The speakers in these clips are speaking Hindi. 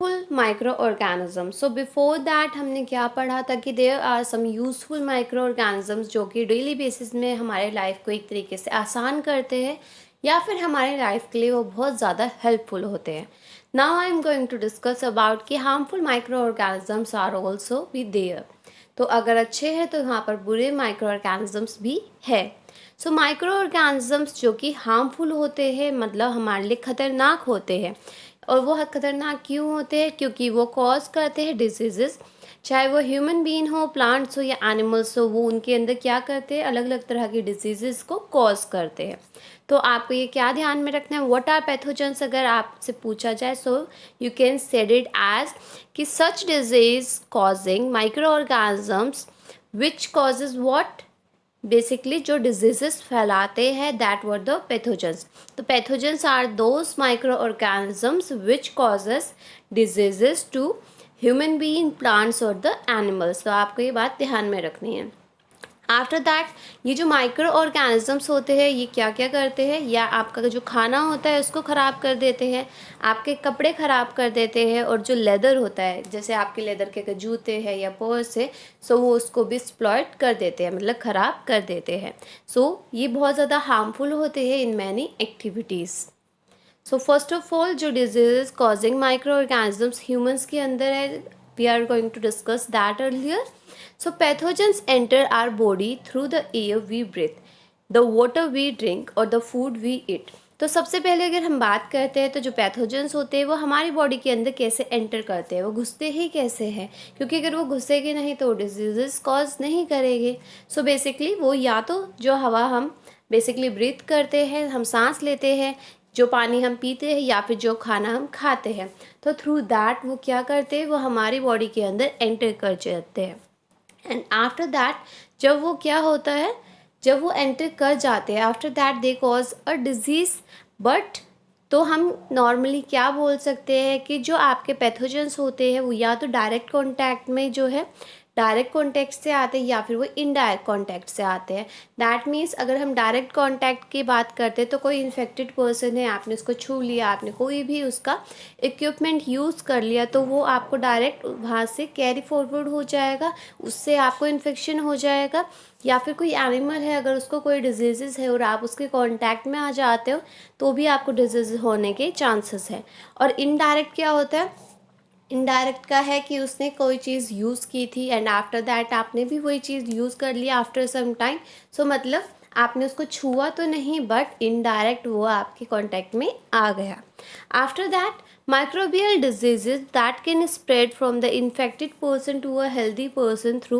Full micro organism. So before that हमने क्या पढ़ा था कि there are some useful micro organisms जो कि डेली बेसिस में हमारे लाइफ को एक तरीके से आसान करते हैं या फिर हमारे लाइफ के लिए वो बहुत ज़्यादा हेल्पफुल होते हैं। Now I am going to discuss about कि harmful micro organisms are also be there. तो अगर अच्छे हैं तो यहाँ पर बुरे माइक्रो ऑर्गेनिजम्स भी है। सो माइक्रो ऑर्गेनिजम्स जो कि हार्मफुल होते हैं मतलब हमारे लिए खतरनाक होते हैं। और वो खतरनाक क्यों होते हैं? क्योंकि वो कॉज करते हैं डिजीजेस, चाहे वो ह्यूमन बीइंग हो, प्लांट्स हो या एनिमल्स हो। वो उनके अंदर क्या करते हैं? अलग अलग तरह की डिजीजेस को कॉज करते हैं। तो आपको ये क्या ध्यान में रखना है? व्हाट आर पैथोजेंस अगर आपसे पूछा जाए, so you can said it as कि such disease causing micro organisms which causes what, basically जो डिजीजेस फैलाते हैं दैट वर द पैथोजेंस। तो pathogens are those micro organisms which causes diseases to human being, plants और द एनिमल्स। तो आपको ये बात ध्यान में रखनी है। आफ्टर दैट ये जो माइक्रो ऑर्गेनिजम्स होते हैं ये क्या क्या करते हैं? या आपका जो खाना होता है उसको ख़राब कर देते हैं, आपके कपड़े ख़राब कर देते हैं, और जो लेदर होता है जैसे आपके लेदर के जूते हैं या पर्स है, सो वो उसको भी एक्सप्लॉइट कर देते हैं, मतलब ख़राब कर देते हैं। सो ये बहुत ज़्यादा हार्मफुल होते हैं in many activities. So first of all जो disease causing micro organisms humans के अंदर है, we are going to discuss that earlier. So pathogens enter our body through the air we breathe, the water we drink और द फूड वी ईट। तो सबसे पहले अगर हम बात करते हैं तो जो पैथोजेंस होते हैं वो हमारी बॉडी के अंदर कैसे एंटर करते हैं, वो घुसते ही कैसे हैं? क्योंकि अगर वो घुसेंगे नहीं तो डिजीजेस कॉज नहीं करेंगे। सो बेसिकली वो या तो जो हवा हम बेसिकली ब्रीथ करते हैं, हम सांस लेते हैं, जो पानी हम पीते हैं या फिर जो खाना हम खाते हैं, तो थ्रू दैट वो क्या करते हैं? वो हमारी बॉडी के अंदर एंटर कर जाते हैं। एंड आफ्टर दैट जब वो क्या होता है, जब वो एंटर कर जाते हैं, after that they cause a disease. But तो हम नॉर्मली क्या बोल सकते हैं कि जो आपके पैथोजेंस होते हैं वो या तो डायरेक्ट कॉन्टैक्ट में जो है डायरेक्ट कॉन्टैक्ट से आते हैं या फिर वो इनडायरेक्ट कॉन्टैक्ट से आते हैं। दैट मीन्स अगर हम डायरेक्ट कॉन्टैक्ट की बात करते हैं तो कोई इन्फेक्टेड पर्सन है, आपने उसको छू लिया, आपने कोई भी उसका इक्विपमेंट यूज़ कर लिया, तो वो आपको डायरेक्ट वहाँ से कैरी फॉरवर्ड हो जाएगा, उससे आपको इन्फेक्शन हो जाएगा। या फिर कोई एनिमल है, अगर उसको कोई डिजीज़ है और आप उसके कांटेक्ट में आ जाते हो तो भी आपको डिजीज़ होने के चांसेस हैं। और इनडायरेक्ट क्या होता है? इनडायरेक्ट का है कि उसने कोई चीज़ यूज़ की थी एंड आफ्टर दैट आपने भी वही चीज़ यूज़ कर लिया आफ्टर सम टाइम। सो मतलब आपने उसको छुआ तो नहीं बट इनडायरेक्ट वो आपके कांटेक्ट में आ गया। After that microbial diseases that can spread from the infected person to a healthy person through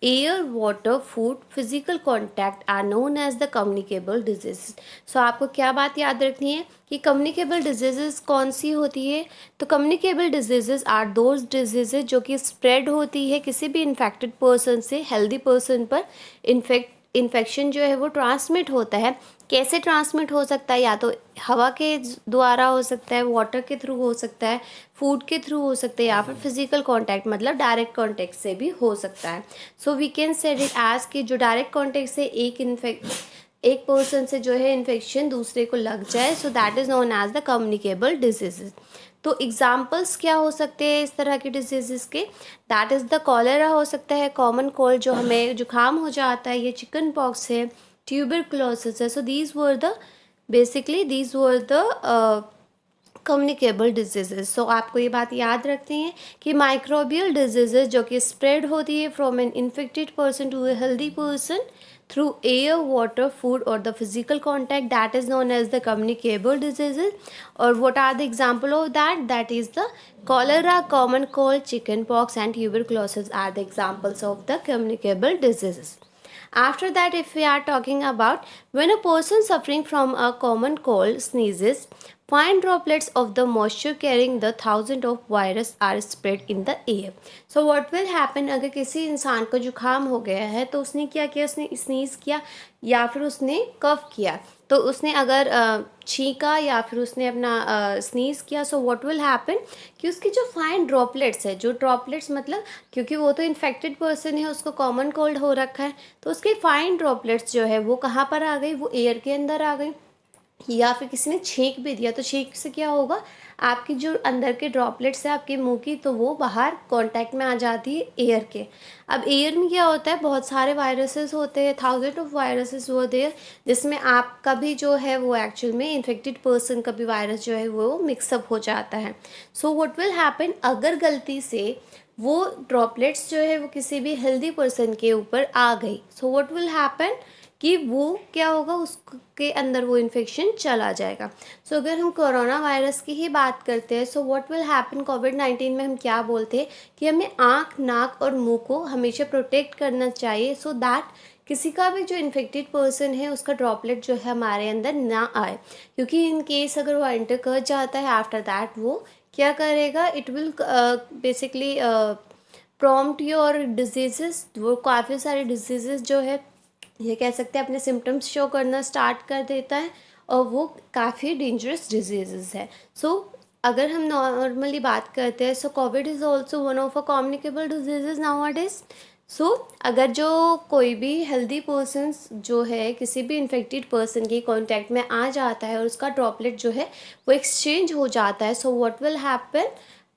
air, water, food, physical contact are known as the communicable diseases. So आपको क्या बात याद रखनी है कि communicable diseases कौन सी होती है? तो communicable diseases are those diseases जो कि spread होती है किसी भी infected person से healthy person पर। इन्फेक्शन जो है वो ट्रांसमिट होता है। कैसे ट्रांसमिट हो सकता है? या तो हवा के द्वारा हो सकता है, वाटर के थ्रू हो सकता है, फूड के थ्रू हो सकता है, या फिर फिजिकल कांटेक्ट मतलब डायरेक्ट कांटेक्ट से भी हो सकता है। So we can said it as कि जो डायरेक्ट कांटेक्ट से एक पर्सन से जो है इन्फेक्शन दूसरे को लग जाए, so that is known as the communicable diseases. तो एग्जाम्पल्स क्या हो सकते हैं इस तरह के डिजीज़ के? दैट इज़ द कॉलेरा हो सकता है, कॉमन कोल्ड जो हमें जुकाम हो जाता है, ये चिकन पॉक्स है, ट्यूबरक्लोसिस है। So these were the basically these were the communicable diseases. सो आपको ये बात याद रखनी है कि माइक्रोबियल डिजीजेज जो कि स्प्रेड होती है from an infected person to a healthy person through air, water, food और the physical contact, that is known as the communicable diseases. और what are the example of that? That is the cholera, common cold, chicken pox and tuberculosis are the examples of the communicable diseases. After that, if we are talking about when a person suffering from a common cold sneezes, fine droplets of the moisture carrying the thousand of virus are spread in the air. So what will happen? अगर किसी इंसान को जुकाम हो गया है तो उसने क्या किया? उसने स्नीज किया या फिर उसने कफ किया, तो उसने अगर छींका या फिर उसने अपना स्नीज किया, सो व्हाट विल हैपन कि उसकी जो फाइन ड्रॉपलेट्स है, जो ड्रॉपलेट्स मतलब क्योंकि वो तो इन्फेक्टेड पर्सन है, उसको कॉमन कोल्ड हो रखा है, तो उसके फाइन ड्रॉपलेट्स जो है वो कहाँ पर आ गई? वो एयर के अंदर आ गई। या फिर किसी ने छींक भी दिया, तो छींक से क्या होगा, आपकी जो अंदर के ड्रॉपलेट्स है आपके मुंह की, तो वो बाहर कांटेक्ट में आ जाती है एयर के। अब एयर में क्या होता है, बहुत सारे वायरसेस होते हैं, थाउजेंड ऑफ वायरसेस होते हैं, जिसमें आपका भी जो है वो एक्चुअल में इन्फेक्टेड पर्सन का भी वायरस जो है वो मिक्सअप हो जाता है। सो व्हाट विल हैपन, अगर गलती से वो ड्रॉपलेट्स जो है वो किसी भी हेल्दी पर्सन के ऊपर आ गई, सो व्हाट विल हैपन कि वो क्या होगा, उसके अंदर वो इन्फेक्शन चला जाएगा। सो अगर हम कोरोना वायरस की ही बात करते हैं, सो व्हाट विल हैपन, कोविड-19 में हम क्या बोलते हैं कि हमें आँख, नाक और मुंह को हमेशा प्रोटेक्ट करना चाहिए, सो दैट किसी का भी जो इन्फेक्टेड पर्सन है उसका ड्रॉपलेट जो है हमारे अंदर ना आए। क्योंकि इन केस अगर वो एंटर कर जाता है, आफ्टर दैट वो क्या करेगा, it will basically prompt your diseases, वो काफ़ी सारे डिजीजेस जो है ये कह सकते हैं अपने सिम्टम्स शो करना स्टार्ट कर देता है, और वो काफ़ी डेंजरस डिजीज़ है। सो अगर हम नॉर्मली बात करते हैं, so covid is also one of a communicable disease nowadays. So अगर जो कोई भी हेल्दी पर्सन्स जो है किसी भी इन्फेक्टेड पर्सन के कांटेक्ट में आ जाता है और उसका ड्रॉपलेट जो है वो एक्सचेंज हो जाता है, सो व्हाट विल हैपन,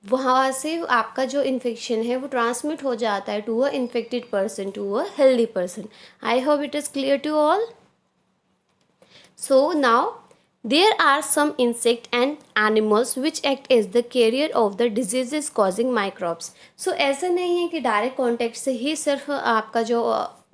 वहाँ से आपका जो इन्फेक्शन है वो ट्रांसमिट हो जाता है to a infected person to a healthy person. I hope it is clear to all. So now there are some insect and animals which act as the carrier of the diseases causing microbes. So ऐसा नहीं है कि डायरेक्ट कांटेक्ट से ही सिर्फ आपका जो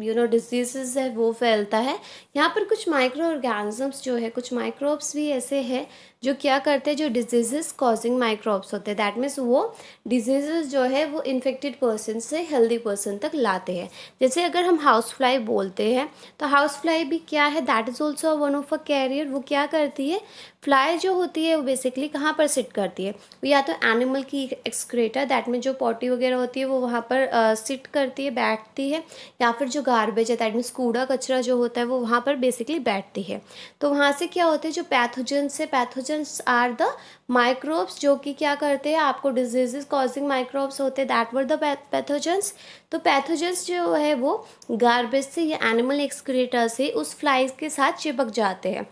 डिजीजेस है वो फैलता है। यहाँ पर कुछ माइक्रो ऑर्गेनिजम्स जो है, कुछ माइक्रोब्स भी ऐसे हैं जो क्या करते हैं, जो डिजीजेस कॉजिंग माइक्रोब्स होते हैं, दैट मीन्स वो डिजीजेस जो है वो इन्फेक्टेड पर्सन से हेल्दी पर्सन तक लाते हैं। जैसे अगर हम हाउस फ्लाई बोलते हैं, तो हाउस फ्लाई भी क्या है, that is also one of a carrier. वो क्या करती है, फ्लाई जो होती है वो बेसिकली कहाँ पर सिट करती है, वो या तो एनिमल की एक्सक्रेटर, दैट में जो पॉटी वगैरह होती है वो वहाँ पर सिट करती है, बैठती है, या फिर जो गार्बेज है, दैट मीन्स कूड़ा कचरा जो होता है वो वहाँ पर बेसिकली बैठती है। तो वहाँ से क्या होता है, जो पैथोजेंस है, पैथोजेंस आर द माइक्रोब्स जो कि क्या करते हैं, आपको डिजीजेस कॉजिंग माइक्रोब्स होते हैं, दैट वर द पैथोजेंस। तो पैथोजेंस जो है वो गार्बेज से या एनिमल एक्सक्रीटर से उस फ्लाइज के साथ चिपक जाते हैं,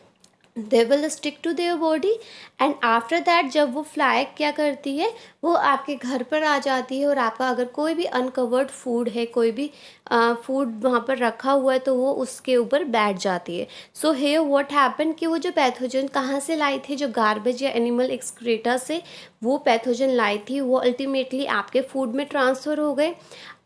they will stick to their body, and after that जब वो फ्लाई क्या करती है, वो आपके घर पर आ जाती है, और आपका अगर कोई भी अनकवर्ड फूड है, कोई भी फूड वहाँ पर रखा हुआ है, तो वो उसके ऊपर बैठ जाती है। सो हेयर व्हाट हैपन कि वो जो पैथोजन कहाँ से लाई थी, जो गार्बेज या एनिमल एक्सक्रीटा से वो पैथोजन लाई थी, वो अल्टीमेटली आपके फूड में ट्रांसफ़र हो गए।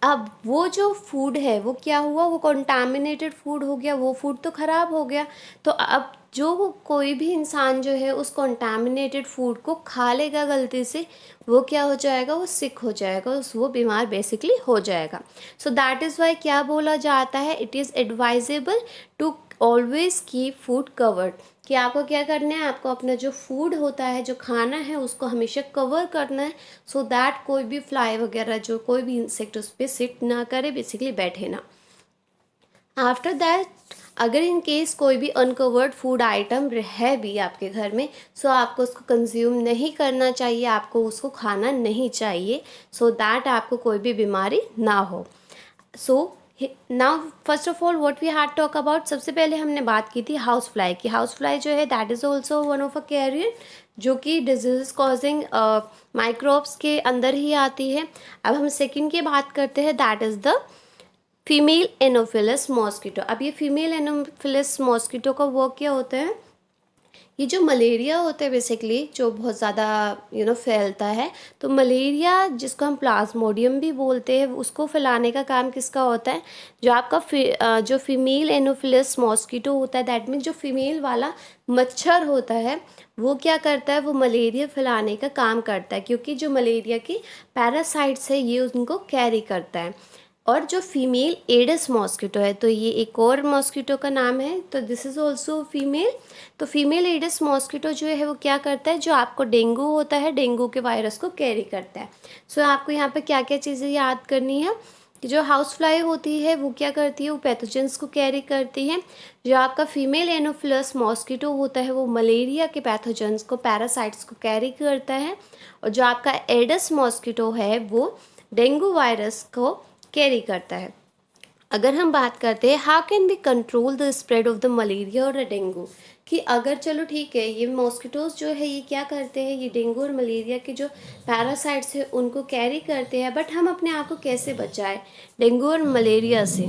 अब वो जो फूड है वो क्या हुआ, वो कंटामिनेटेड फूड हो गया, वो फूड तो ख़राब हो गया। तो अब जो कोई भी इंसान जो है उस कंटामिनेटेड फूड को खा लेगा गलती से, वो क्या हो जाएगा, वो सिक हो जाएगा, वो बीमार बेसिकली हो जाएगा। सो दैट इज़ वाई क्या बोला जाता है, it is advisable to always keep food covered, कि आपको क्या करना है, आपको अपना जो फूड होता है, जो खाना है, उसको हमेशा कवर करना है, सो दैट कोई भी फ्लाई वगैरह जो कोई भी इंसेक्ट उस पर सिट ना करे, बेसिकली बैठे ना। आफ्टर दैट अगर इन केस कोई भी अनकवर्ड फूड आइटम है भी आपके घर में, सो आपको उसको कंज्यूम नहीं करना चाहिए, आपको उसको खाना नहीं चाहिए, सो दैट आपको कोई भी बीमारी ना हो। So now first of all what we had talk about, सबसे पहले हमने बात की थी हाउस फ्लाई की। हाउस फ्लाई जो है that is also one of a carrier जो कि डिजीज कॉजिंग माइक्रोब्स के अंदर ही आती है। अब हम सेकेंड की बात करते हैं, that is the female Anopheles mosquito. अब ये फीमेल एनोफिलस मॉस्किटो का वर्क क्या होता है, ये जो मलेरिया होता है बेसिकली जो बहुत ज़्यादा फैलता है, तो मलेरिया जिसको हम प्लाज्मोडियम भी बोलते हैं, उसको फैलाने का काम किसका होता है, जो आपका जो फीमेल एनोफिलस मॉस्किटो होता है, दैट मीन जो फीमेल वाला मच्छर होता है, वो क्या करता है, वो मलेरिया फैलाने का काम करता है, क्योंकि जो मलेरिया की पैरासाइट्स है ये उनको कैरी करता है। और जो फीमेल एडस मॉस्किटो है, तो ये एक और मॉस्किटो का नाम है, तो दिस इज़ ऑल्सो फीमेल। तो फीमेल एडस मॉस्किटो जो है वो क्या करता है, जो आपको डेंगू होता है, डेंगू के वायरस को कैरी करता है। सो आपको यहाँ पे क्या क्या चीज़ें याद करनी है, कि जो हाउस फ्लाई होती है वो क्या करती है, वो पैथोजेंस को कैरी करती है। जो आपका फीमेल एनोफिलस मॉस्किटो होता है वो मलेरिया के पैथोजेंस को, पैरासाइट्स को कैरी करता है। और जो आपका एडस मॉस्किटो है वो डेंगू वायरस को कैरी करता है। अगर हम बात करते हैं how can we control the spread of the malaria और डेंगू, कि अगर चलो ठीक है ये मॉस्किटोज जो है ये क्या करते हैं, ये डेंगू और मलेरिया के जो पैरासाइट्स है उनको कैरी करते हैं, बट हम अपने आप को कैसे बचाएं डेंगू और मलेरिया से।